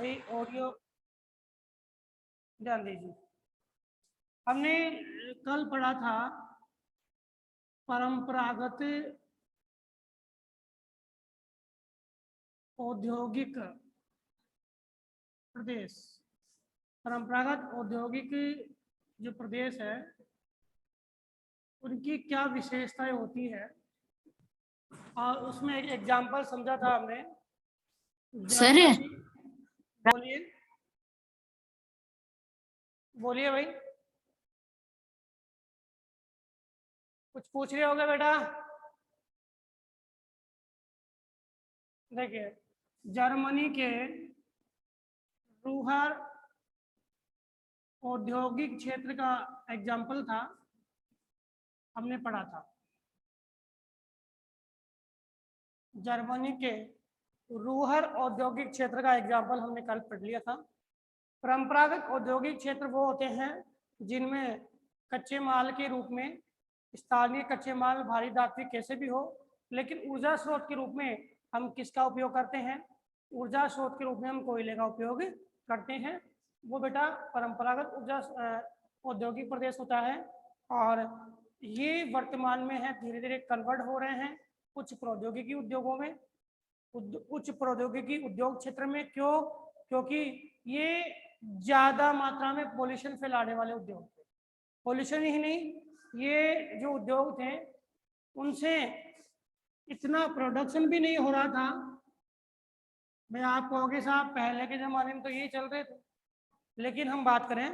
भाई ऑडियो ध्यान दीजिए। हमने कल पढ़ा था परंपरागत औद्योगिक प्रदेश। परंपरागत औद्योगिक जो प्रदेश है उनकी क्या विशेषताएं होती है, और उसमें एक एग्जाम्पल समझा था हमने। सर बोलिए बोलिए भाई, कुछ पूछ रहे होगे बेटा। देखिए, जर्मनी के रूहर औद्योगिक क्षेत्र का एग्जाम्पल था, हमने पढ़ा था। जर्मनी के रूहर औद्योगिक क्षेत्र का एग्जाम्पल हमने कल पढ़ लिया था। परंपरागत औद्योगिक क्षेत्र वो होते हैं जिनमें कच्चे माल के रूप में स्थानीय कच्चे माल भारी धात्विक कैसे भी हो, लेकिन ऊर्जा स्रोत के रूप में हम किसका उपयोग करते हैं? ऊर्जा स्रोत के रूप में हम कोयले का उपयोग करते हैं। वो बेटा परंपरागत ऊर्जा औद्योगिक प्रदेश होता है, और ये वर्तमान में है धीरे धीरे कन्वर्ट हो रहे हैं उच्च प्रौद्योगिकी उद्योगों में, उच्च प्रौद्योगिकी उद्योग क्षेत्र में। क्यों? क्योंकि ये ज्यादा मात्रा में पॉल्यूशन फैलाने वाले उद्योग थे। पॉल्यूशन ही नहीं, ये जो उद्योग थे उनसे इतना प्रोडक्शन भी नहीं हो रहा था। मैं आप कहोगे साहब पहले के ज़माने में तो यही चल रहे थे, लेकिन हम बात करें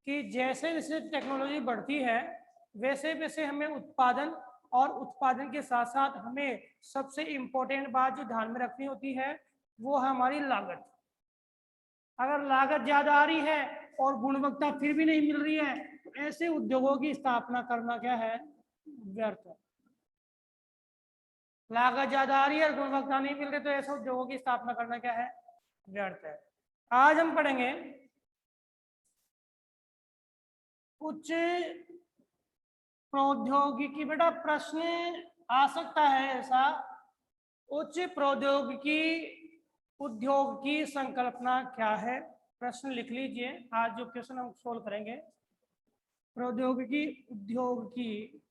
कि जैसे जैसे टेक्नोलॉजी बढ़ती है वैसे वैसे हमें उत्पादन, और उत्पादन के साथ साथ हमें सबसे इम्पोर्टेंट बात जो ध्यान में रखनी होती है वो है हमारी लागत। अगर लागत ज़्यादा आ रही है और गुणवत्ता फिर भी नहीं मिल रही है तो ऐसे उद्योगों की स्थापना करना क्या है? व्यर्थ है। लागत ज्यादा आ रही है और गुणवत्ता नहीं मिल रही तो ऐसे उद्योगों की स्थापना करना क्या है? व्यर्थ है। आज हम पढ़ेंगे उच्च प्रौद्योगिकी। बेटा प्रश्न आ सकता है ऐसा, उच्च प्रौद्योगिकी उद्योग की संकल्पना क्या है? प्रश्न लिख लीजिए, आज जो क्वेश्चन हम सोल्व करेंगे। प्रौद्योगिकी उद्योग की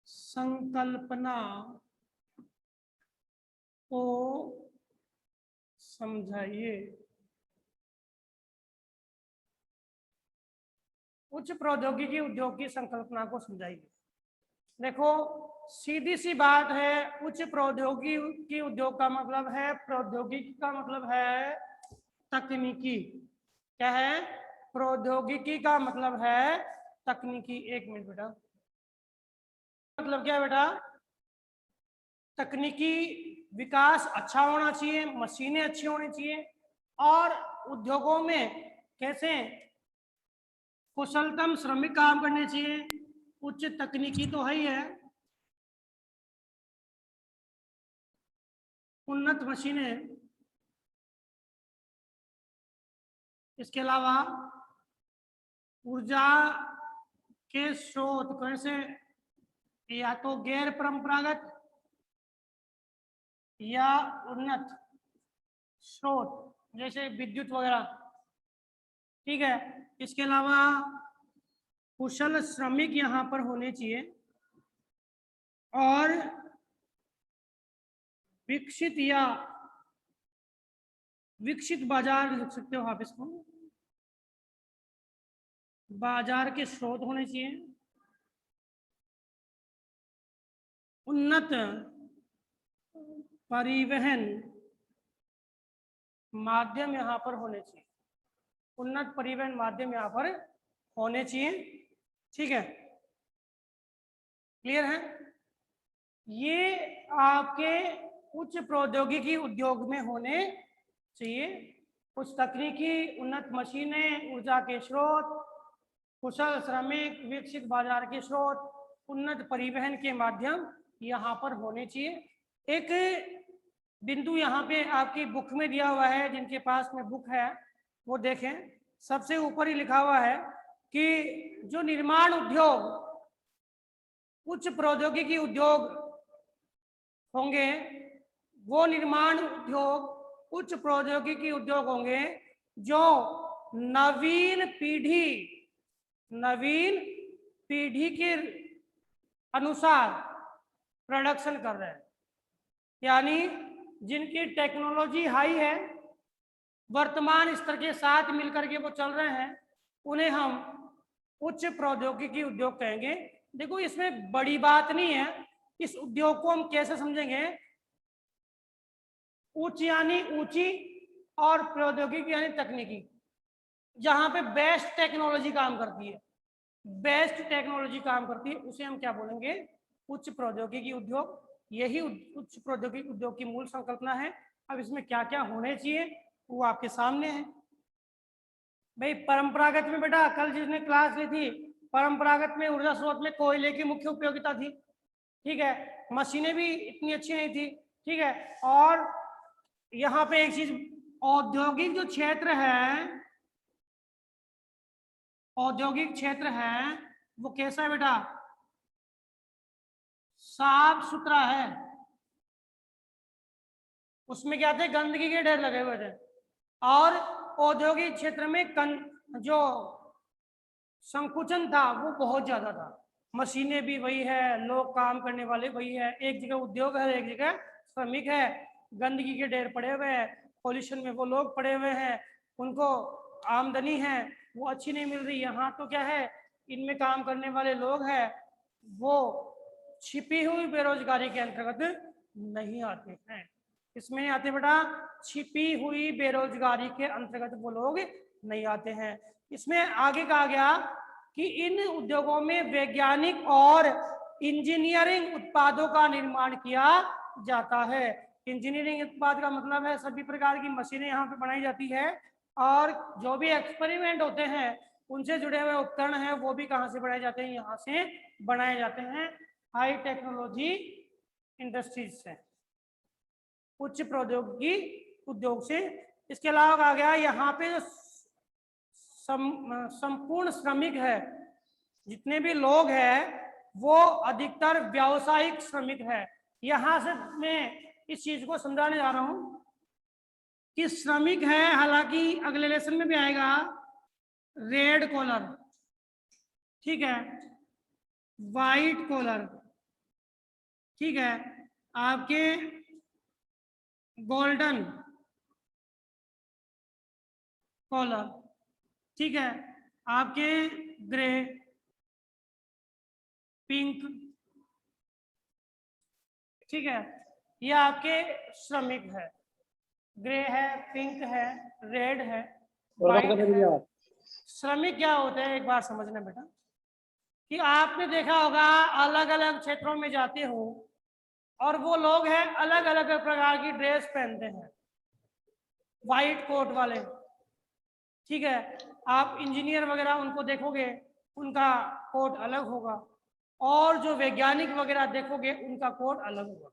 संकल्पना को समझाइए। उच्च प्रौद्योगिकी उद्योग की संकल्पना को समझाइए। देखो सीधी सी बात है, उच्च प्रौद्योगिकी उद्योग का मतलब है, प्रौद्योगिकी का मतलब है तकनीकी। क्या है? प्रौद्योगिकी का मतलब है तकनीकी। एक मिनट बेटा, मतलब क्या है बेटा? तकनीकी विकास अच्छा होना चाहिए, मशीनें अच्छी होनी चाहिए, और उद्योगों में कैसे कुशलतम श्रमिक काम करने चाहिए। उच्च तकनीकी तो है ही है, उन्नत मशीनें, इसके अलावा ऊर्जा के स्रोत कैसे, या तो गैर परंपरागत या उन्नत स्रोत जैसे विद्युत वगैरह। ठीक है, इसके अलावा कुशल श्रमिक यहाँ पर होने चाहिए, और विकसित या विकसित बाजार लिख सकते हो आप इसको, बाजार के स्रोत होने चाहिए। उन्नत परिवहन माध्यम यहाँ पर होने चाहिए, उन्नत परिवहन माध्यम यहाँ पर होने चाहिए। ठीक है, क्लियर है? ये आपके उच्च प्रौद्योगिकी उद्योग में होने चाहिए। कुछ तकनीकी, उन्नत मशीनें, ऊर्जा के स्रोत, कुशल श्रमिक, विकसित बाजार के स्रोत, उन्नत परिवहन के माध्यम यहाँ पर होने चाहिए। एक बिंदु यहाँ पे आपकी बुक में दिया हुआ है, जिनके पास में बुक है वो देखें, सबसे ऊपर ही लिखा हुआ है कि जो निर्माण उद्योग उच्च प्रौद्योगिकी उद्योग होंगे वो निर्माण उद्योग उच्च प्रौद्योगिकी उद्योग होंगे जो नवीन पीढ़ी के अनुसार प्रोडक्शन कर रहे हैं, यानी जिनकी टेक्नोलॉजी हाई है, वर्तमान स्तर के साथ मिलकर के वो चल रहे हैं, उन्हें हम उच्च प्रौद्योगिकी उद्योग कहेंगे। देखो इसमें बड़ी बात नहीं है, इस उद्योग को हम कैसे समझेंगे, उच्च यानी ऊंची और प्रौद्योगिकी यानी तकनीकी, जहां पे बेस्ट टेक्नोलॉजी काम करती है, उसे हम क्या बोलेंगे, उच्च प्रौद्योगिकी उद्योग। यही उच्च प्रौद्योगिकी उद्योग की मूल संकल्पना है। अब इसमें क्या क्या होने चाहिए वो आपके सामने है। भाई परंपरागत में बेटा कल जिसने क्लास ली थी, परंपरागत में ऊर्जा स्रोत में कोयले की मुख्य उपयोगिता थी, ठीक है, मशीनें भी इतनी अच्छी नहीं थी, ठीक है। और यहाँ पे एक चीज, औद्योगिक जो क्षेत्र है, औद्योगिक क्षेत्र है वो कैसा है बेटा, साफ सुथरा है, उसमें क्या थे, गंदगी के ढेर लगे हुए थे। और औद्योगिक क्षेत्र में जो संकुचन था वो बहुत ज्यादा था, मशीनें भी वही है, लोग काम करने वाले वही है, एक जगह उद्योग है एक जगह श्रमिक है, गंदगी के ढेर पड़े हुए हैं, पॉल्यूशन में वो लोग पड़े हुए हैं, उनको आमदनी है वो अच्छी नहीं मिल रही। यहाँ तो क्या है, इनमें काम करने वाले लोग हैं वो छिपी हुई बेरोजगारी के अंतर्गत नहीं आते हैं, इसमें नहीं आते बेटा, छिपी हुई बेरोजगारी के अंतर्गत वो लोग नहीं आते हैं। इसमें आगे कहा गया कि इन उद्योगों में वैज्ञानिक और इंजीनियरिंग उत्पादों का निर्माण किया जाता है। इंजीनियरिंग उत्पाद का मतलब है सभी प्रकार की मशीनें यहाँ पे बनाई जाती है, और जो भी एक्सपेरिमेंट होते हैं उनसे जुड़े हुए उपकरण हैं वो भी कहाँ से बनाए जाते हैं, यहाँ से बनाए जाते हैं, हाई टेक्नोलॉजी इंडस्ट्रीज से, उच्च प्रौद्योगिकी उद्योग से। इसके अलावा कहा गया यहाँ पे जो संपूर्ण श्रमिक है, जितने भी लोग हैं वो अधिकतर व्यावसायिक श्रमिक है। यहाँ से मैं इस चीज को समझाने जा रहा हूं कि श्रमिक है, हालांकि अगले लेसन में भी आएगा, रेड कॉलर, ठीक है, वाइट कॉलर, ठीक है, आपके गोल्डन कॉलर, ठीक है, आपके ग्रे, पिंक, ठीक है, ये आपके श्रमिक है, ग्रे है, पिंक है, रेड है, वाइट है। श्रमिक क्या होते हैं एक बार समझना बेटा, कि आपने देखा होगा अलग अलग क्षेत्रों में जाते हो और वो लोग हैं अलग अलग प्रकार की ड्रेस पहनते हैं, वाइट कोट वाले, ठीक है, आप इंजीनियर वगैरह उनको देखोगे उनका कोट अलग होगा, और जो वैज्ञानिक वगैरह देखोगे उनका कोट अलग होगा,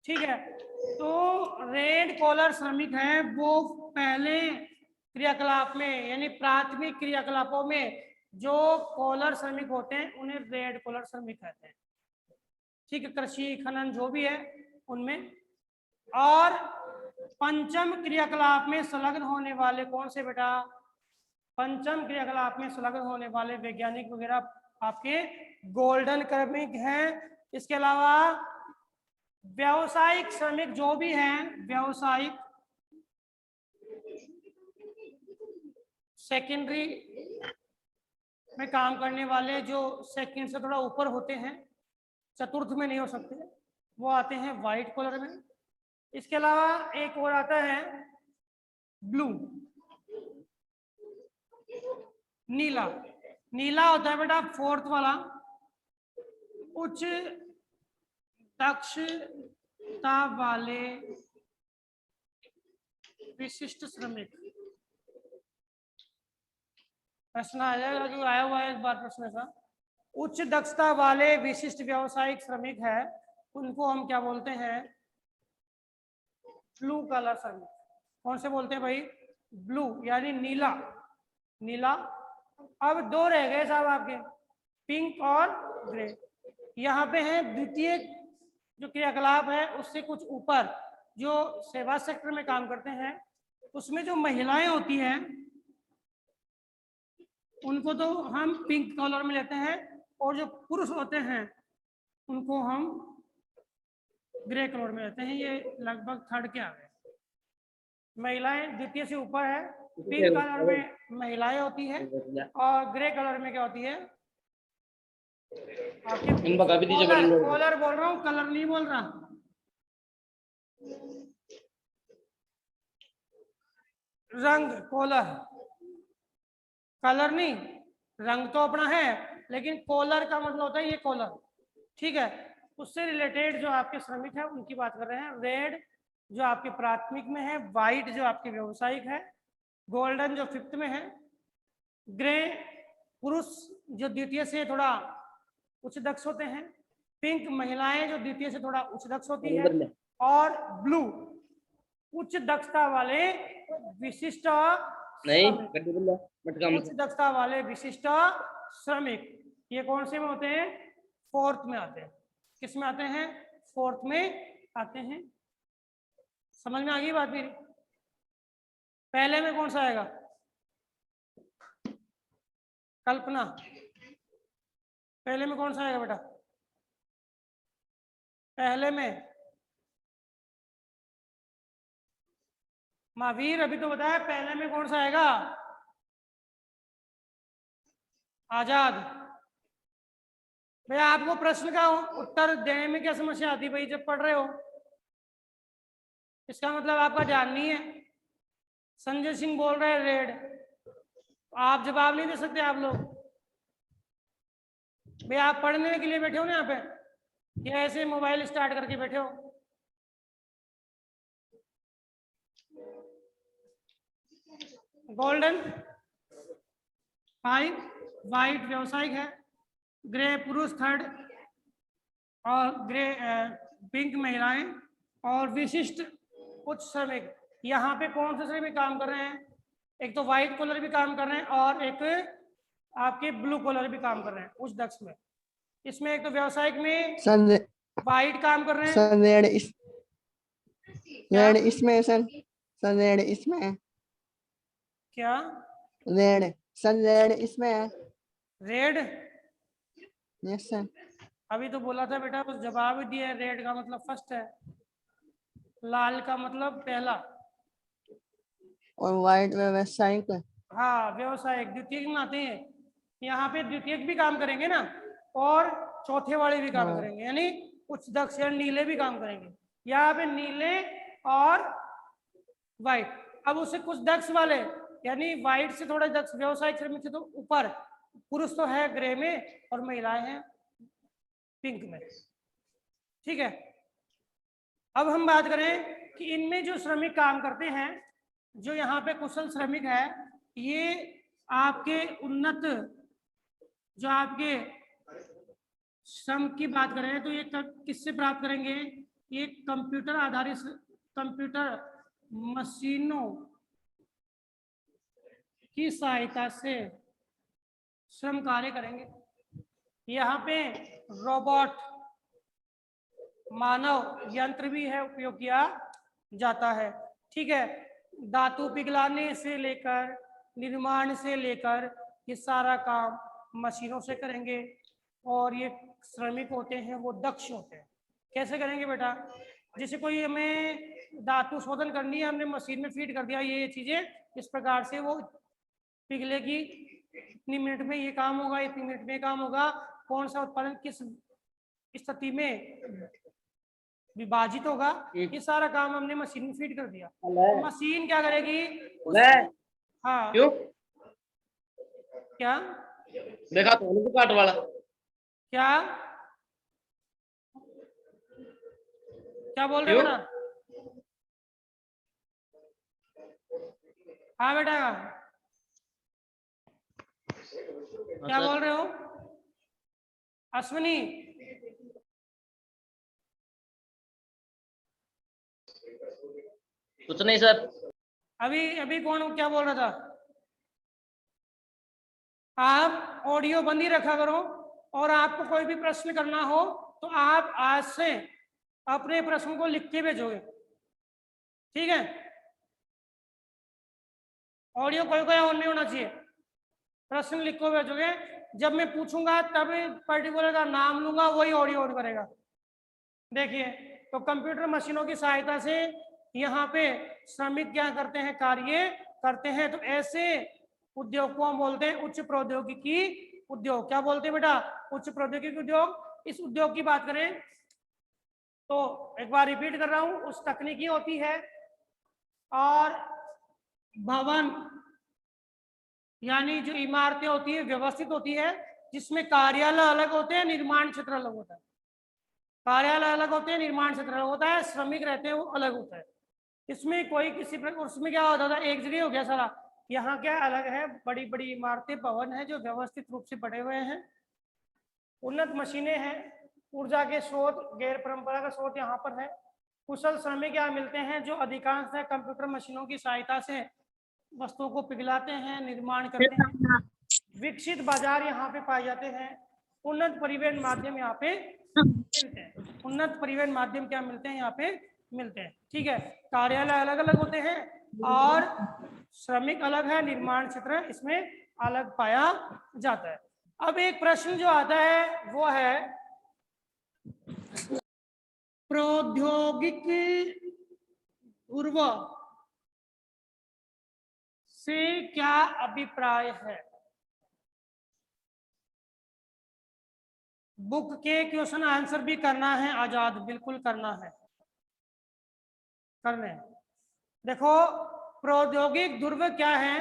ठीक है। तो रेड कॉलर श्रमिक हैं वो पहले क्रियाकलाप में यानी प्राथमिक क्रियाकलापों में जो कॉलर श्रमिक होते हैं उन्हें रेड कॉलर श्रमिक कहते हैं, ठीक है, कृषि खनन जो भी है उनमें। और पंचम क्रियाकलाप में संलग्न होने वाले कौन से बेटा, पंचम क्रियाकलाप में संलग्न होने वाले वैज्ञानिक वगैरह आपके गोल्डन कार्मिक हैं। इसके अलावा व्यावसायिक श्रमिक जो भी हैं, व्यावसायिक सेकेंडरी में काम करने वाले जो सेकंड से थोड़ा ऊपर होते हैं, चतुर्थ में नहीं हो सकते, वो आते हैं व्हाइट कॉलर में। इसके अलावा एक और आता है ब्लू, नीला, नीला होता है बेटा फोर्थ वाला, उच्च दक्षता वाले विशिष्ट श्रमिक। प्रश्न आ जाएगा जो आया हुआ है इस बार प्रश्न का, उच्च दक्षता वाले विशिष्ट व्यावसायिक श्रमिक है उनको हम क्या बोलते हैं, ब्लू कलर श्रमिक। कौन से बोलते हैं भाई, ब्लू यानी नीला, नीला। अब दो रह गए साहब आपके, पिंक और ग्रे। यहाँ पे है द्वितीय जो क्रियाकलाप है उससे कुछ ऊपर जो सेवा सेक्टर में काम करते हैं उसमें जो महिलाएं होती हैं उनको तो हम पिंक कलर में लेते हैं, और जो पुरुष होते हैं उनको हम ग्रे कलर में लेते हैं। ये लगभग थर्ड के आ गए। महिलाएं द्वितीय से ऊपर है, पिंक कलर में महिलाएं होती है और ग्रे कलर में क्या होती है आपके कॉलर बोल रहा हूँ, कलर नहीं बोल रहा। रंग कॉलर, कलर नहीं, रंग तो अपना है लेकिन कॉलर का मतलब होता है ये कॉलर, ठीक है। उससे रिलेटेड जो आपके श्रमिक है उनकी बात कर रहे हैं। रेड जो आपके प्राथमिक में है, व्हाइट जो आपके व्यवसायिक है, गोल्डन जो फिफ्थ में है, ग्रे पुरुष जो द्वितीय से थोड़ा उच्च दक्ष होते हैं, पिंक महिलाएं जो द्वितीय से थोड़ा उच्च दक्ष होती है, और ब्लू उच्च दक्षता वाले विशिष्ट उच्च दक्षता वाले विशिष्ट श्रमिक। ये कौन से में होते हैं? फोर्थ में आते हैं। किस में आते हैं? फोर्थ में आते हैं। समझ में आ गई बात मेरी? पहले में कौन सा आएगा? कल्पना, पहले में कौन सा आएगा बेटा? पहले में महावीर अभी तो बताया, पहले में कौन सा आएगा? आजाद। भैया आपको प्रश्न का उत्तर देने में क्या समस्या आती भाई जब पढ़ रहे हो? इसका मतलब आपका ध्यान नहीं है। संजय सिंह बोल रहे हैं रेड, आप जवाब नहीं दे सकते आप लोग। भैया आप पढ़ने के लिए बैठे हो ना यहाँ पे, या ऐसे मोबाइल स्टार्ट करके बैठे हो? गोल्डन 5, व्हाइट व्यवसायिक है, ग्रे पुरुष थर्ड, और ग्रे पिंक महिलाएं, और विशिष्ट उच्च श्रमिक। यहाँ पे कौन से श्रमिक काम कर रहे हैं? एक तो व्हाइट कॉलर भी काम कर रहे हैं और एक आपके ब्लू कॉलर भी काम कर रहे हैं उच्च दक्ष में। इसमें एक तो व्यवसायिक में व्हाइट काम कर रहे हैं। सर रेड इसमें है सर। सर रेड इसमें है क्या? रेड सर रेड इसमें है। रेड? Yes sir. अभी तो बोला था बेटा, कुछ जवाब ही दिया है। रेड का मतलब फर्स्ट है, लाल का मतलब पहला, और व्हाइट में व्यवसायिक। हाँ व्यवसायिक द्वितीयक में आते हैं। यहाँ पे द्वितीयक भी काम करेंगे ना, और चौथे वाले भी काम करेंगे, यानी उच्च दक्ष या नीले भी काम करेंगे। यहाँ पे नीले और व्हाइट। अब उससे कुछ दक्ष वाले यानी व्हाइट से थोड़ा दक्ष व्यवसायिक श्रमिक से तो ऊपर पुरुष तो है ग्रे में और महिलाएं हैं पिंक में, ठीक है। अब हम बात करें कि इनमें जो श्रमिक काम करते हैं, जो यहाँ पे कुशल श्रमिक है, ये आपके उन्नत जो आपके श्रम की बात करें तो ये किससे प्राप्त करेंगे? ये कंप्यूटर आधारित कंप्यूटर मशीनों की सहायता से श्रम कार्य करेंगे। यहाँ पे रोबोट मानव यंत्र भी है उपयोग किया जाता है, ठीक है। धातु पिघलाने से लेकर निर्माण से लेकर ये सारा काम मशीनों से करेंगे, और ये श्रमिक होते हैं वो दक्ष होते हैं। कैसे करेंगे बेटा? जैसे कोई हमें धातु शोधन करनी है, हमने मशीन में फीड कर दिया ये चीजें, इस प्रकार से वो पिघलेगी, इतनी मिनट में ये काम होगा, इतनी मिनट में काम होगा, कौन सा उत्पादन किस स्थिति में विभाजित होगा, ये सारा काम हमने मशीन में फीड कर दिया। मशीन क्या करेगी? हाँ क्यों? क्या देखा तो काट वाला क्या क्या बोल रहे हो बेटा? हाँ बेटा क्या बोल रहे हो अश्विनी? कुछ नहीं सर। अभी अभी कौन क्या बोल रहा था? आप ऑडियो बंद ही रखा करो, और आपको कोई भी प्रश्न करना हो तो आप आज से अपने प्रश्न को लिख के भेजोगे, ठीक है, ऑडियो कोई कोई ऑन नहीं होना चाहिए। प्रश्न लिखो भेजोगे, जब मैं पूछूंगा तब पर्टिकुलर का नाम लूंगा, वही ऑडियो ऑन करेगा। देखिए, तो कंप्यूटर मशीनों की सहायता से यहाँ पे श्रमिक क्या करते हैं, कार्य करते हैं। तो ऐसे उद्योग को हम बोलते हैं उच्च प्रौद्योगिकी उद्योग। क्या बोलते हैं बेटा? उच्च प्रौद्योगिकी उद्योग। इस उद्योग की बात करें तो एक बार रिपीट कर रहा हूं, उस तकनीकी होती है और भवन यानी जो इमारतें होती है व्यवस्थित होती है, जिसमें कार्यालय अलग होते हैं, निर्माण क्षेत्र अलग होता है। कार्यालय अलग होते हैं, निर्माण क्षेत्र अलग होता है, श्रमिक रहते हैं वो अलग होता है। इसमें कोई किसी प्रकार, उसमें क्या होता था, एक जगह हो गया सारा। यहाँ क्या अलग है, बड़ी बड़ी इमारतें भवन है जो व्यवस्थित रूप से बने हुए हैं, उन्नत मशीनें हैं, ऊर्जा के स्रोत, गैर परंपरागत स्रोत यहाँ पर है, कुशल श्रमिक यहाँ मिलते हैं जो अधिकांश कंप्यूटर मशीनों की सहायता से वस्तुओं को पिघलाते हैं, निर्माण करते हैं। विकसित बाजार यहाँ पे पाए जाते हैं। उन्नत परिवहन माध्यम यहाँ पे मिलते हैं। उन्नत परिवहन माध्यम क्या मिलते हैं, यहाँ पे मिलते हैं। ठीक है, कार्यालय अलग अलग होते हैं और श्रमिक अलग है, निर्माण क्षेत्र इसमें अलग पाया जाता है। अब एक प्रश्न जो आता है वो है प्रौद्योगिक पूर्व से क्या अभिप्राय है। बुक के क्वेश्चन आंसर भी करना है आजाद, बिल्कुल करना है, करने। देखो, प्रौद्योगिक ध्रुव क्या है।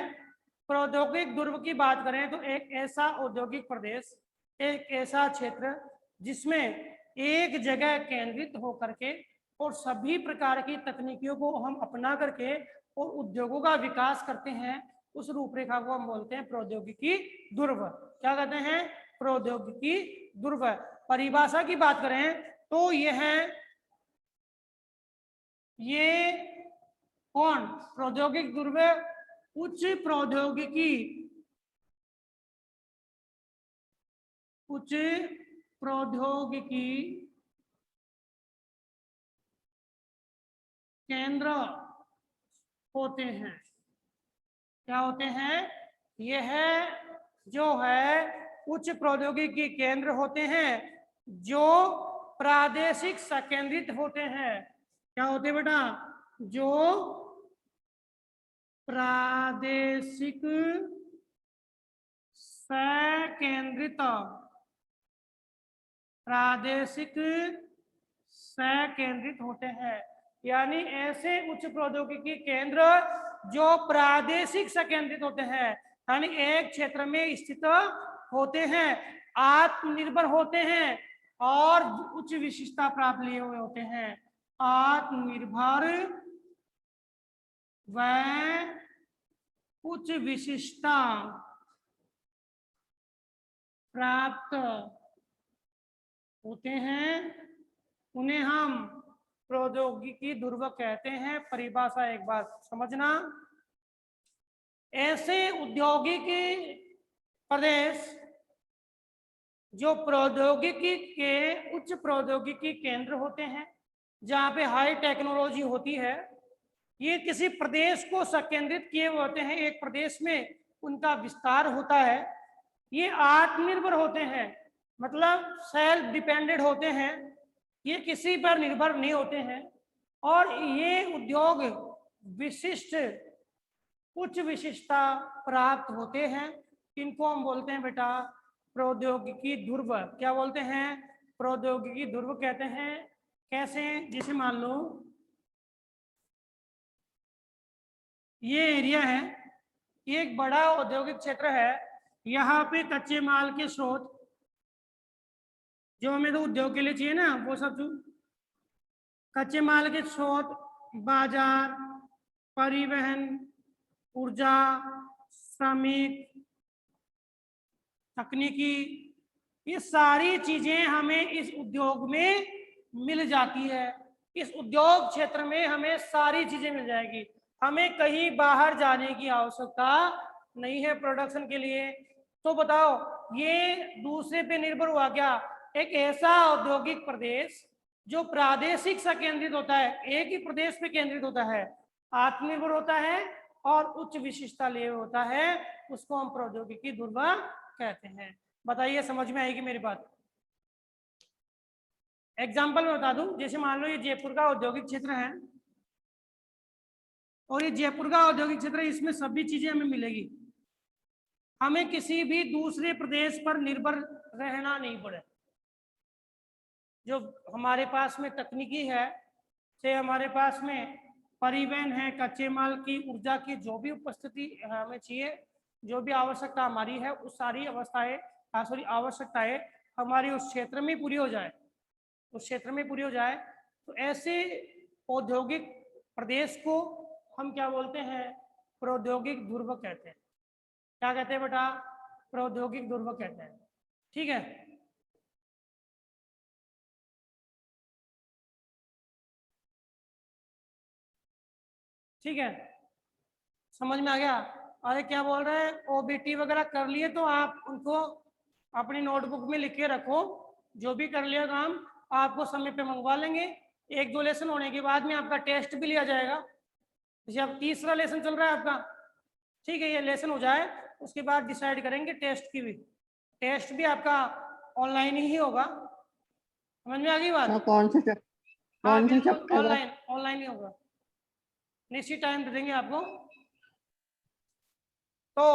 प्रौद्योगिक ध्रुव की बात करें तो एक ऐसा औद्योगिक प्रदेश, एक ऐसा क्षेत्र जिसमें एक जगह केंद्रित होकर के और सभी प्रकार की तकनीकियों को हम अपना करके और उद्योगों का विकास करते हैं, उस रूपरेखा को हम बोलते हैं प्रौद्योगिकी ध्रुव। क्या कहते हैं? प्रौद्योगिकी ध्रुव। परिभाषा की बात करें तो ये कौन प्रौद्योगिक ध्रुव? उच्च प्रौद्योगिकी, उच्च प्रौद्योगिकी केंद्र होते हैं। क्या होते हैं? यह जो है उच्च प्रौद्योगिकी केंद्र होते हैं जो प्रादेशिक संकेंद्रित होते हैं। क्या होते हैं बेटा? जो प्रादेशिक संकेंद्रित, प्रादेशिक संकेंद्रित होते हैं। यानी ऐसे उच्च प्रौद्योगिकी केंद्र जो प्रादेशिक संकेंद्रित होते हैं, यानी एक क्षेत्र में स्थित होते हैं, आत्मनिर्भर होते हैं और उच्च विशिष्टता प्राप्त लिए हुए होते हैं। आत्मनिर्भर व उच्च विशिष्टता प्राप्त होते हैं, उन्हें हम प्रौद्योगिकी ध्रुव कहते हैं। परिभाषा एक बार समझना, ऐसे औद्योगिक प्रदेश जो प्रौद्योगिकी के उच्च प्रौद्योगिकी केंद्र होते हैं, जहाँ पे हाई टेक्नोलॉजी होती है, ये किसी प्रदेश को संकेंद्रित किए हुए होते हैं, एक प्रदेश में उनका विस्तार होता है। ये आत्मनिर्भर होते हैं, मतलब सेल्फ डिपेंडेंट होते हैं, ये किसी पर निर्भर नहीं होते हैं। और ये उद्योग विशिष्ट उच्च विशिष्टता प्राप्त होते हैं। इनको हम बोलते हैं बेटा प्रौद्योगिकी ध्रुव। क्या बोलते हैं? प्रौद्योगिकी ध्रुव कहते हैं। कैसे? जैसे मान लो ये एरिया है, ये एक बड़ा औद्योगिक क्षेत्र है, यहाँ पे कच्चे माल के स्रोत जो हमें तो उद्योग के लिए चाहिए ना, वो सब जो कच्चे माल के स्रोत, बाजार, परिवहन, ऊर्जा, श्रमिक, तकनीकी, ये सारी चीजें हमें इस उद्योग में मिल जाती है। इस उद्योग क्षेत्र में हमें सारी चीजें मिल जाएगी, हमें कहीं बाहर जाने की आवश्यकता नहीं है प्रोडक्शन के लिए। तो बताओ, ये दूसरे पे निर्भर हुआ क्या? एक ऐसा औद्योगिक प्रदेश जो प्रादेशिक संकेंद्रित होता है, एक ही प्रदेश पे केंद्रित होता है, आत्मनिर्भर होता है और उच्च विशिष्टता लिए होता है, उसको हम प्रौद्योगिकी ध्रुव कहते हैं। बताइए समझ में आएगी मेरी बात? एग्जाम्पल में बता दूं, जैसे मान लो ये जयपुर का औद्योगिक क्षेत्र है और ये जयपुर का औद्योगिक क्षेत्र, इसमें सभी चीजें हमें मिलेगी, हमें किसी भी दूसरे प्रदेश पर निर्भर रहना नहीं पड़े। जो हमारे पास में तकनीकी है, से हमारे पास में परिवहन है, कच्चे माल की, ऊर्जा की जो भी उपस्थिति हमें चाहिए, जो भी आवश्यकता हमारी है, उस सारी आवश्यकताएं हमारी उस क्षेत्र में पूरी हो जाए, उस क्षेत्र में पूरी हो जाए, तो ऐसे औद्योगिक प्रदेश को हम क्या बोलते हैं? प्रौद्योगिक ध्रुव कहते हैं। क्या कहते हैं बेटा? प्रौद्योगिक ध्रुव कहते हैं। ठीक है, ठीक है, समझ में आ गया? अरे क्या बोल रहे हैं, ओबीटी वगैरह कर लिए तो आप उनको अपनी नोटबुक में लिख के रखो, जो भी कर लिया काम आपको समय पे मंगवा लेंगे। एक दो लेसन होने के बाद में आपका टेस्ट भी लिया जाएगा। जैसे अब तीसरा लेसन चल रहा है आपका, ठीक है, ये लेसन हो जाए उसके बाद डिसाइड करेंगे टेस्ट की भी। टेस्ट भी आपका ऑनलाइन ही होगा। समझ में आ गई बात? कौन से हाँ कौन से बिल्कुल, चैप्टर का? ऑनलाइन ही होगा, निश्चित टाइम दे देंगे आपको। तो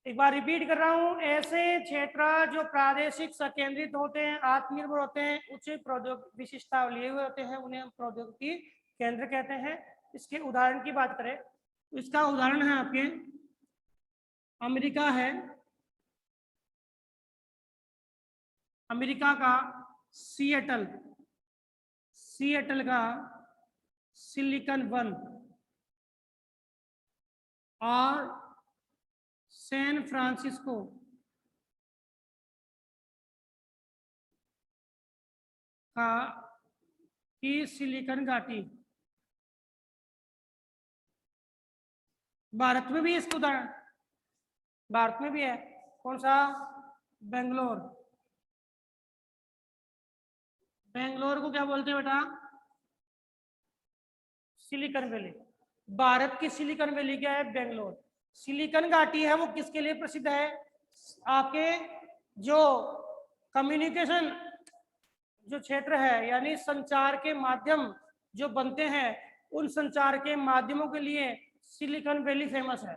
एक बार रिपीट कर रहा हूं, ऐसे क्षेत्र जो प्रादेशिक संकेंद्रित होते हैं, आत्मनिर्भर होते हैं, उच्च प्रौद्योगिक विशिष्टता लिए हुए होते हैं, उन्हें हम प्रौद्योगिकी केंद्र कहते हैं। इसके उदाहरण की बात करें तो इसका उदाहरण है आपके अमेरिका है, अमेरिका का सिएटल, सिएटल का सिलिकॉन वन और सैन फ्रांसिस्को का की सिलिकॉन घाटी। भारत में भी है इसका उदाहरण, भारत में भी है। कौन सा? बेंगलोर। बेंगलोर को क्या बोलते हैं बेटा? Silicon valley. भारत की सिलिकॉन वैली क्या है? बेंगलोर। सिलिकॉन घाटी है वो किसके लिए प्रसिद्ध है? आपके जो कम्युनिकेशन जो क्षेत्र है, यानी संचार के माध्यम जो बनते हैं, उन संचार के माध्यमों के लिए सिलिकॉन वैली फेमस है।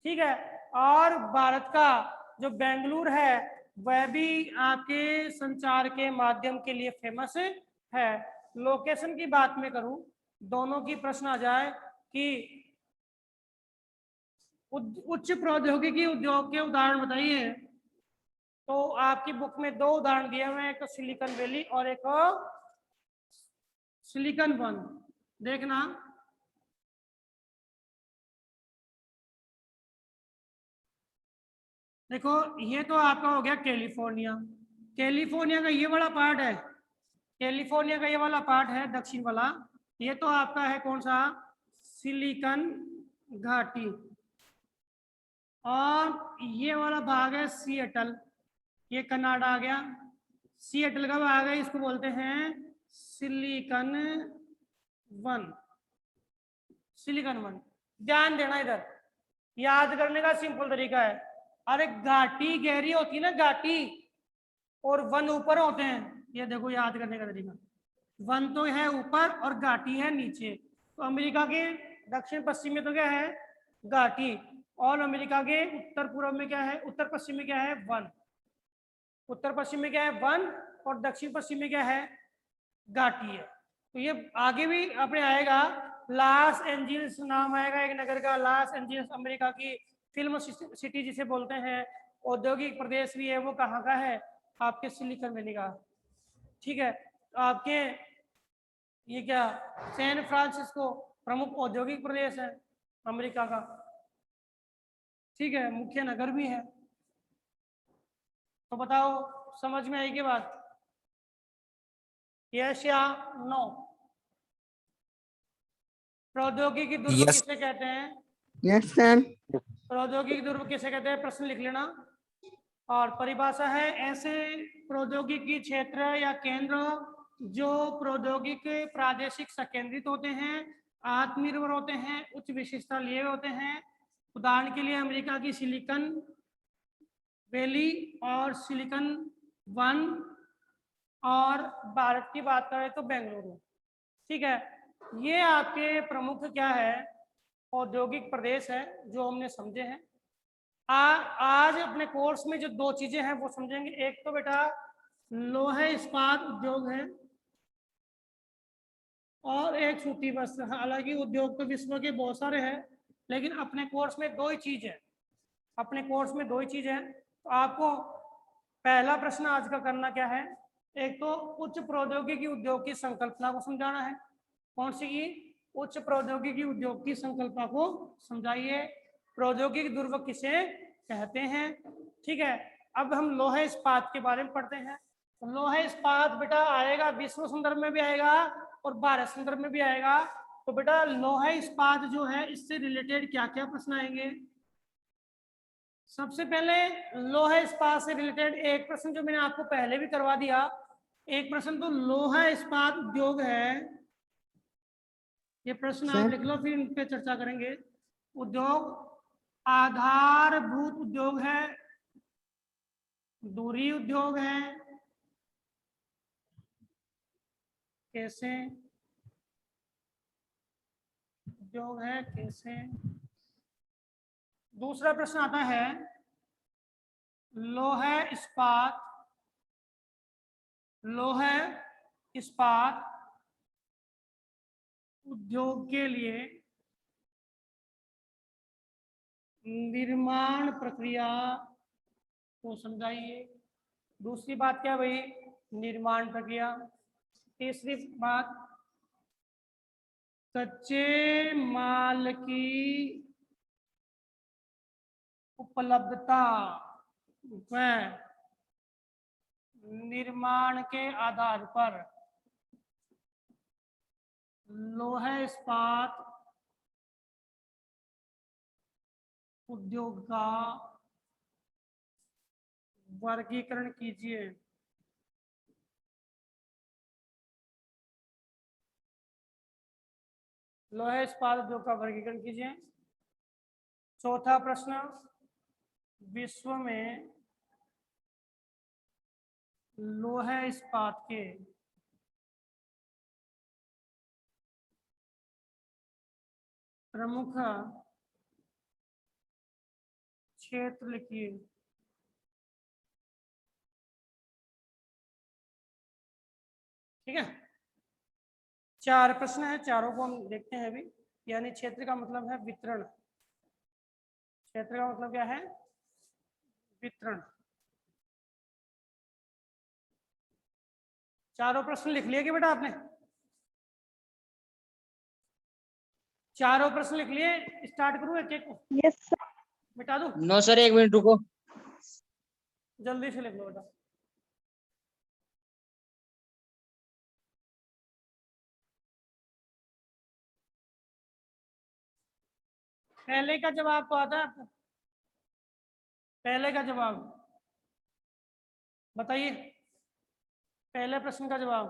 ठीक है, और भारत का जो बेंगलुरु है वह भी आपके संचार के माध्यम के लिए फेमस है। लोकेशन की बात में करूं, दोनों की प्रश्न आ जाए कि उच्च प्रौद्योगिकी उद्योग के उदाहरण बताइए, तो आपकी बुक में दो उदाहरण दिए हुए हैं, एक सिलिकॉन वैली और एक सिलिकॉन वन। देखना, देखो ये तो आपका हो गया कैलिफोर्निया। कैलिफोर्निया का ये वाला पार्ट है, कैलिफोर्निया का ये वाला पार्ट है दक्षिण वाला, ये तो आपका है कौन सा? सिलिकॉन घाटी। और ये वाला भाग है सिएटल, ये कनाडा आ गया। सिएटल का भाग है, इसको बोलते हैं सिलिकॉन वन, सिलिकॉन वन। ध्यान देना, इधर याद करने का सिंपल तरीका है। अरे घाटी गहरी होती है ना घाटी, और वन ऊपर होते हैं। ये देखो याद करने का तरीका, वन तो है ऊपर और घाटी है नीचे। तो अमेरिका के दक्षिण पश्चिम में तो क्या है? घाटी। और अमेरिका के उत्तर पूर्व में क्या है? उत्तर पश्चिम में क्या है? वन। उत्तर पश्चिम में क्या है? वन। और दक्षिण पश्चिम में क्या है? घाटी है। तो ये आगे भी अपने आएगा, लॉस एंजल्स नाम आएगा एक नगर का, लॉस एंजल्स अमेरिका की फिल्म सिटी जिसे बोलते हैं। औद्योगिक प्रदेश भी है, वो कहाँ का है? आपके सिलिकॉन वैली का। ठीक है, तो आपके ये क्या, सैन फ्रांसिस्को प्रमुख औद्योगिक प्रदेश है अमेरिका का। ठीक है, मुख्य नगर भी है। तो बताओ समझ में आएगी बात? यस या नो? प्रौद्योगिकी ध्रुव किसे कहते हैं? Yes sir. प्रौद्योगिकी ध्रुव किसे कहते हैं? प्रश्न लिख लेना। और परिभाषा है ऐसे प्रौद्योगिकी क्षेत्र या केंद्र जो प्रौद्योगिकी प्रादेशिक संकेंद्रित होते हैं, आत्मनिर्भर होते हैं, उच्च विशेषता लिए होते हैं। उदाहरण के लिए अमेरिका की सिलिकॉन वैली और सिलिकॉन वन, और भारत की बात करें तो बेंगलुरु। ठीक है, ये आपके प्रमुख क्या है, औद्योगिक प्रदेश है जो हमने समझे हैं। आज अपने कोर्स में जो दो चीजें हैं वो समझेंगे। एक तो बेटा लोहे इस्पात उद्योग है और एक सूती वस्त्र। हालांकि उद्योग तो विश्व के बहुत सारे हैं, लेकिन अपने कोर्स में दो ही चीज है, अपने कोर्स में दो ही चीज है। तो आपको पहला प्रश्न आज का करना क्या है, एक तो उच्च प्रौद्योगिकी उद्योग की संकल्पना को समझाना है। कौन सी की? उच्च प्रौद्योगिकी उद्योग की संकल्पना को समझाइए। प्रौद्योगिकी ध्रुव किसे कहते हैं? ठीक है, अब हम लोहे इस्पात के बारे में पढ़ते हैं। तो लोहे इस्पात बेटा आएगा विश्व संदर्भ में भी आएगा और भारत संदर्भ में भी आएगा। तो बेटा लोहे इस्पात जो है इससे रिलेटेड क्या क्या प्रश्न आएंगे? सबसे पहले लोहा इस्पात से रिलेटेड एक प्रश्न जो मैंने आपको पहले भी करवा दिया, एक प्रश्न तो लोहा इस्पात उद्योग है, ये प्रश्न आप लिख लो, फिर इन पे चर्चा करेंगे। उद्योग आधारभूत उद्योग है, दूरी उद्योग है, कैसे उद्योग है, कैसे। दूसरा प्रश्न आता है लोहे इस्पात, लोहे इस्पात उद्योग के लिए निर्माण प्रक्रिया को समझाइए। दूसरी बात क्या भाई? निर्माण प्रक्रिया। तीसरी बात कच्चे माल की उपलब्धता व निर्माण के आधार पर लोहे इस्पात उद्योग का वर्गीकरण कीजिए। लोहे इस्पात उद्योग का वर्गीकरण कीजिए। चौथा प्रश्न, विश्व में लोहे इस्पात के प्रमुख क्षेत्र लिखिए। ठीक है, चार प्रश्न है, चारों को हम देखते हैं अभी। यानी क्षेत्र का मतलब है वितरण, क्षेत्र का मतलब क्या है? वितरण। चारों प्रश्न लिख लिए कि बेटा आपने? चारों प्रश्न लिख लिए? स्टार्ट करूं एक एक को? Yes sir. मिटा दूं? नो सर, एक मिनट रुको। जल्दी से लिख लो बेटा। पहले का जवाब तो आता है आपको? पहले का जवाब बताइए, पहले प्रश्न का जवाब।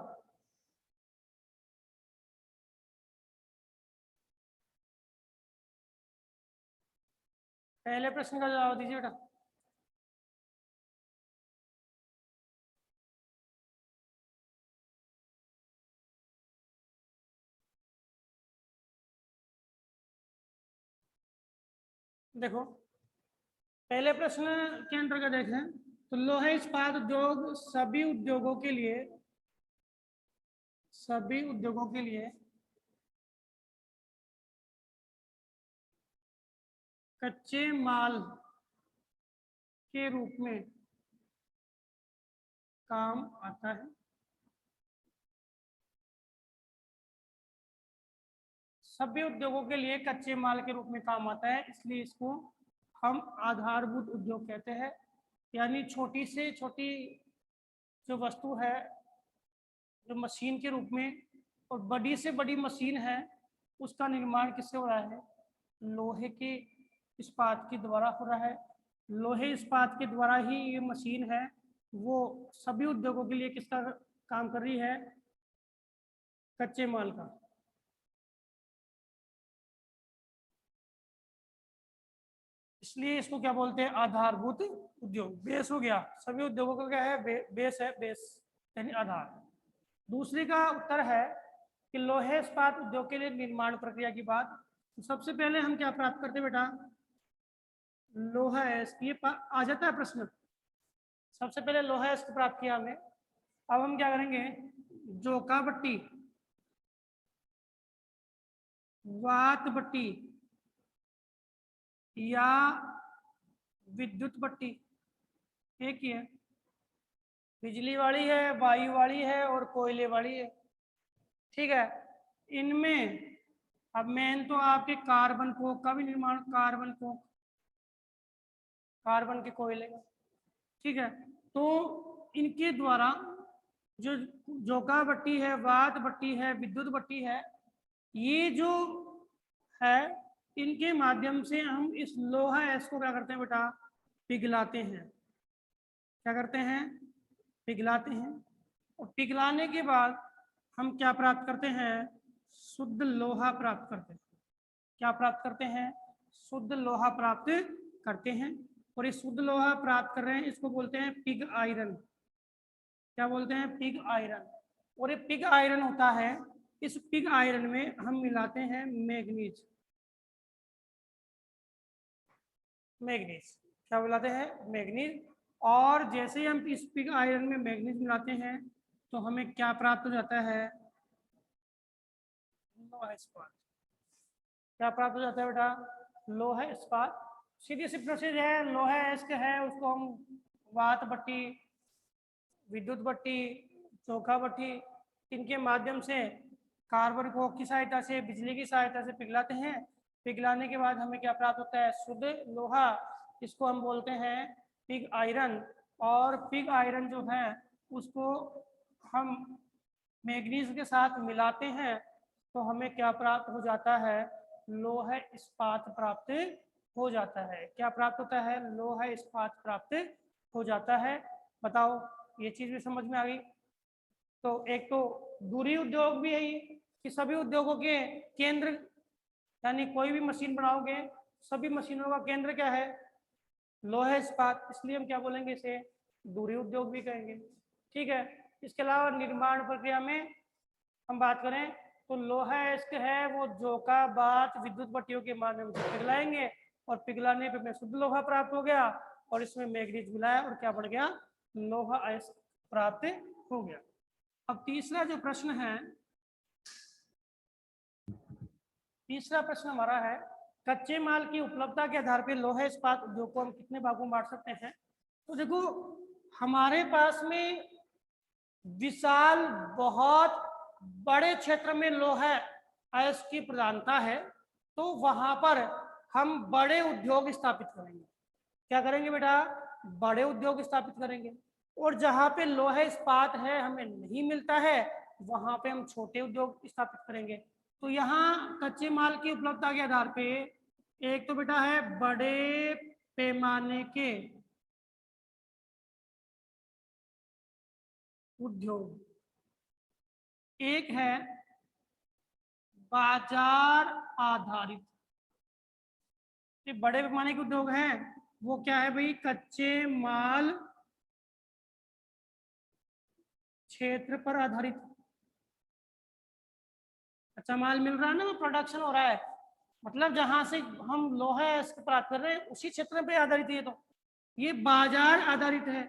पहले प्रश्न का जवाब दीजिए बेटा। देखो पहले प्रश्न के अंतर्गत देखें तो लोहे इस्पात उद्योग सभी उद्योगों के लिए, सभी उद्योगों के लिए कच्चे माल के रूप में काम आता है। सभी उद्योगों के लिए कच्चे माल के रूप में काम आता है, इसलिए इसको हम आधारभूत उद्योग कहते हैं। यानी छोटी से छोटी जो वस्तु है, जो मशीन के रूप में, और बड़ी से बड़ी मशीन है, उसका निर्माण किससे हो रहा है? लोहे के इस्पात के द्वारा हो रहा है। लोहे इस्पात के द्वारा ही ये मशीन है वो सभी उद्योगों के लिए किसका काम कर रही है, कच्चे माल का। इसलिए इसको क्या बोलते हैं, आधारभूत उद्योग। बेस हो गया, सभी उद्योगों का क्या है, बेस है, बेस यानी आधार। दूसरी का उत्तर है कि लोहे इस्पात उद्योग के लिए निर्माण प्रक्रिया की बात। तो सबसे पहले हम क्या प्राप्त करते हैं बेटा, लोहा एस्क, ये आ जाता है प्रश्न। सबसे पहले लोहा एस्क प्राप्त किया हमने। अब हम क्या करेंगे, जोका भट्टी, वात भट्टी या विद्युत भट्टी, एक ही है, बिजली वाली है, वायु वाली है और कोयले वाली है, ठीक है। इनमें अब मेन तो आपके कार्बन कोक का भी निर्माण, कार्बन कोक, कार्बन के कोयले का, ठीक है। तो इनके द्वारा जो जोका भट्टी है, वात भट्टी है, विद्युत भट्टी है, ये जो है इनके माध्यम से हम इस लोहा एस को क्या करते हैं बेटा, पिघलाते हैं। क्या करते हैं, पिघलाते हैं। और पिघलाने के बाद हम क्या प्राप्त करते हैं, शुद्ध लोहा प्राप्त करते हैं। क्या प्राप्त करते हैं, शुद्ध लोहा प्राप्त करते हैं। और ये शुद्ध लोहा प्राप्त कर रहे हैं, इसको बोलते हैं पिग आयरन। क्या बोलते हैं, पिग आयरन। और ये पिग आयरन होता है, इस पिग आयरन में हम मिलाते हैं मैग्नीज। मैग्नीज क्या मिलाते हैं, मैग्नीज। और जैसे ही हम इस पिग आयरन में मैग्नीज मिलाते हैं तो हमें क्या प्राप्त हो जाता है, लोहा इस्पात। क्या प्राप्त हो जाता है बेटा, लोहा इस्पात। सीधी सी प्रोसेस है, लोहा एस्क है उसको हम वात भट्टी, विद्युत भट्टी, चोखा भट्टी, इनके माध्यम से कार्बन कोक की सहायता से, बिजली की सहायता से पिघलाते हैं। पिघलाने के बाद हमें क्या प्राप्त होता है, शुद्ध लोहा। इसको हम बोलते हैं पिग आयरन। और पिग आयरन जो है उसको हम मैग्नीज के साथ मिलाते हैं तो हमें क्या प्राप्त हो जाता है, लोहा इस्पात प्राप्त हो जाता है। क्या प्राप्त होता है, लोहा इस्पात प्राप्त हो जाता है। बताओ, ये चीज भी समझ में आ गई। तो एक तो दूरी उद्योग भी है ये, कि सभी उद्योगों के केंद्र, यानी कोई भी मशीन बनाओगे सभी मशीनों का केंद्र क्या है, लोहा इस्पात, इसलिए हम क्या बोलेंगे, इसे दूरी उद्योग भी कहेंगे, ठीक है। इसके अलावा निर्माण प्रक्रिया में हम बात करें तो लोहा एस्क है वो जोका बात विद्युत भट्टियों के माध्यम से पिघलाएंगे और पिघलाने पे शुद्ध लोहा प्राप्त हो गया और इसमें मैग्नीज मिलाया और क्या बढ़ गया, लोहा एस्क प्राप्त हो गया। अब तीसरा जो प्रश्न है, तीसरा प्रश्न हमारा है, कच्चे माल की उपलब्धता के आधार पर लोहा इस्पात उद्योग को हम कितने भागों में बांट सकते हैं। तो देखो, हमारे पास में विशाल बहुत बड़े क्षेत्र में लोहा एस्क की प्रधानता है, तो वहां पर हम बड़े उद्योग स्थापित करेंगे। क्या करेंगे बेटा, बड़े उद्योग स्थापित करेंगे। और जहां पे लोहा इस्पात है हमें नहीं मिलता है, वहां पे हम छोटे उद्योग स्थापित करेंगे। तो यहाँ कच्चे माल की उपलब्धता के आधार पे एक तो बेटा है बड़े पैमाने के उद्योग, एक है बाजार आधारित। ये बड़े पैमाने के उद्योग हैं, वो क्या है भाई, कच्चे माल क्षेत्र पर आधारित। कच्चा माल मिल रहा है ना, वो प्रोडक्शन हो रहा है, मतलब जहां से हम लोहा प्राप्त कर रहे हैं उसी क्षेत्र पे आधारित है। तो ये बाजार आधारित है।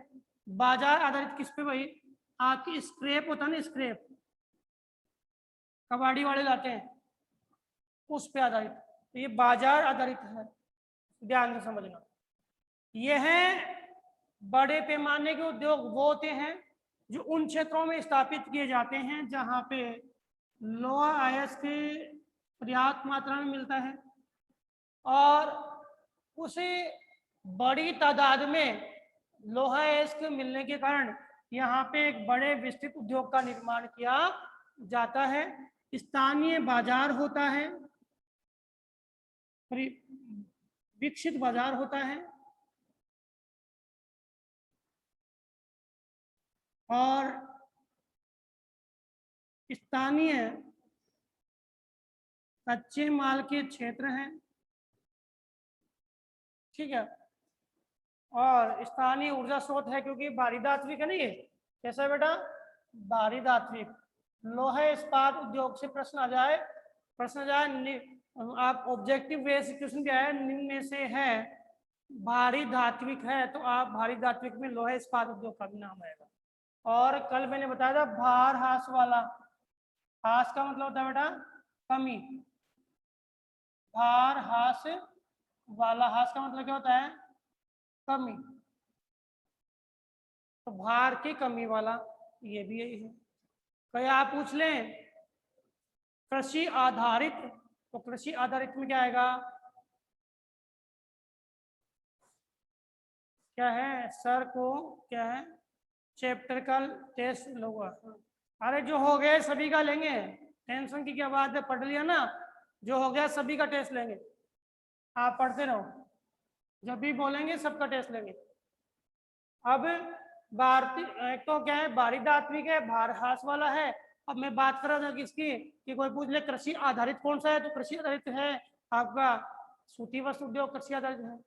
बाजार आधारित किस पे भाई, आपकी स्क्रैप होता है ना, स्क्रैप कबाड़ी वाले लाते हैं, उस पे आधारित। तो ये बाजार आधारित है, ध्यान से समझना। यह बड़े पैमाने के उद्योग वो होते हैं जो उन क्षेत्रों में स्थापित किए जाते हैं जहां पे लोहा अयस्क पर्याप्त मात्रा में मिलता है और उसे बड़ी तादाद में लोहा अयस्क मिलने के कारण यहाँ पे एक बड़े विस्तृत उद्योग का निर्माण किया जाता है। स्थानीय बाजार होता है, विकसित बाजार होता है और स्थानीय कच्चे माल के क्षेत्र हैं, ठीक है। और स्थानीय ऊर्जा स्रोत है, क्योंकि भारी धात्विक है ना ये। कैसा है बेटा? भारी धात्विक। लोहा इस्पात उद्योग से प्रश्न आ जाए, आप ऑब्जेक्टिव वे से क्वेश्चन क्या है, निम्न में से है भारी धात्विक है, तो आप भारी धात्विक में लोहा इस्पात उद्योग का भी नाम आएगा। और कल मैंने बताया था भार हास वाला, हास का मतलब होता है बेटा कमी, भार हास वाला, हास का मतलब क्या होता है? कमी। तो भार की कमी वाला ये भी यही है। कहीं आप पूछ लें कृषि आधारित, तो कृषि आधारित में क्या आएगा? क्या है सर को, क्या है चैप्टर का टेस्ट लोगा। अरे जो हो गया सभी का लेंगे, टेंशन की क्या बात है, पढ़ लिया ना, जो हो गया सभी का टेस्ट लेंगे। आप पढ़ते रहो, जब भी बोलेंगे सबका टेस्ट लेंगे। अब भारतीय, एक तो क्या है भारी धात्विक है, भार हास वाला है। अब मैं बात कर रहा था किसकी, कि कोई पूछ ले कृषि आधारित कौन सा है, तो कृषि आधारित है आपका सूती वस्त्र उद्योग, कृषि आधारित है।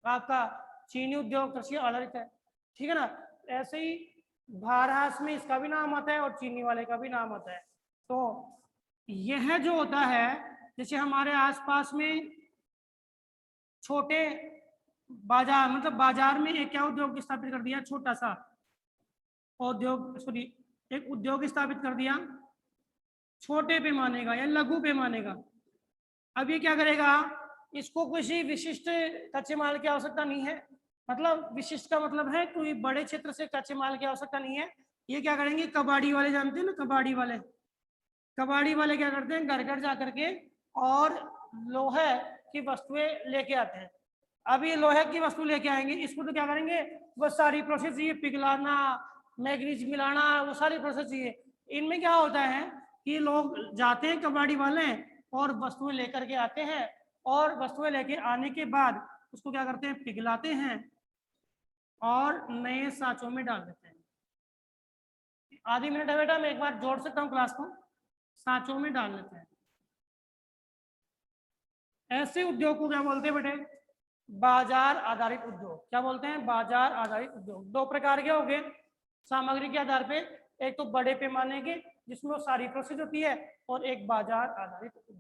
आपका चीनी उद्योग कृषि आधारित है, ठीक है ना। ऐसे ही भारहास में इसका भी नाम आता है और चीनी वाले का भी नाम आता है। तो यह जो होता है, जैसे हमारे आसपास में छोटे बाजार, मतलब बाजार में एक क्या उद्योग स्थापित कर दिया, छोटा सा उद्योग, सॉरी एक उद्योग स्थापित कर दिया छोटे पैमाने का या लघु पैमाने का। अब ये क्या करेगा, इसको किसी विशिष्ट कच्चे माल की आवश्यकता नहीं है, मतलब विशिष्ट का मतलब है कोई बड़े क्षेत्र से कच्चे माल की आवश्यकता नहीं है। ये क्या करेंगे, कबाड़ी वाले जानते हैं ना, कबाड़ी वाले क्या करते हैं, घर घर जा करके और लोहे की वस्तुएं लेके आते हैं। अब ये लोहे की वस्तु लेके आएंगे, इसको तो क्या करेंगे, वो सारी प्रोसेस चाहिए, पिघलाना, मैग्नीज मिलाना, वो सारी प्रोसेस चाहिए। इनमें क्या होता है कि लोग जाते हैं कबाड़ी वाले और वस्तुएं लेकर के आते हैं, और वस्तुएं लेके आने के बाद उसको क्या करते हैं, पिघलाते हैं और नए साँचों में डाल देते हैं। आधी मिनट है बेटा, मैं एक बार जोड़ सकता हूँ क्लास को, साँचों में डाल लेते हैं। ऐसे उद्योग को क्या बोलते हैं बेटे, बाजार आधारित उद्योग। क्या बोलते हैं, बाजार आधारित उद्योग। दो प्रकार के हो गए सामग्री के आधार पे, एक तो बड़े पैमाने के जिसमें वो सारी प्रोसेस होती है, और एक बाजार आधारित उद्योग।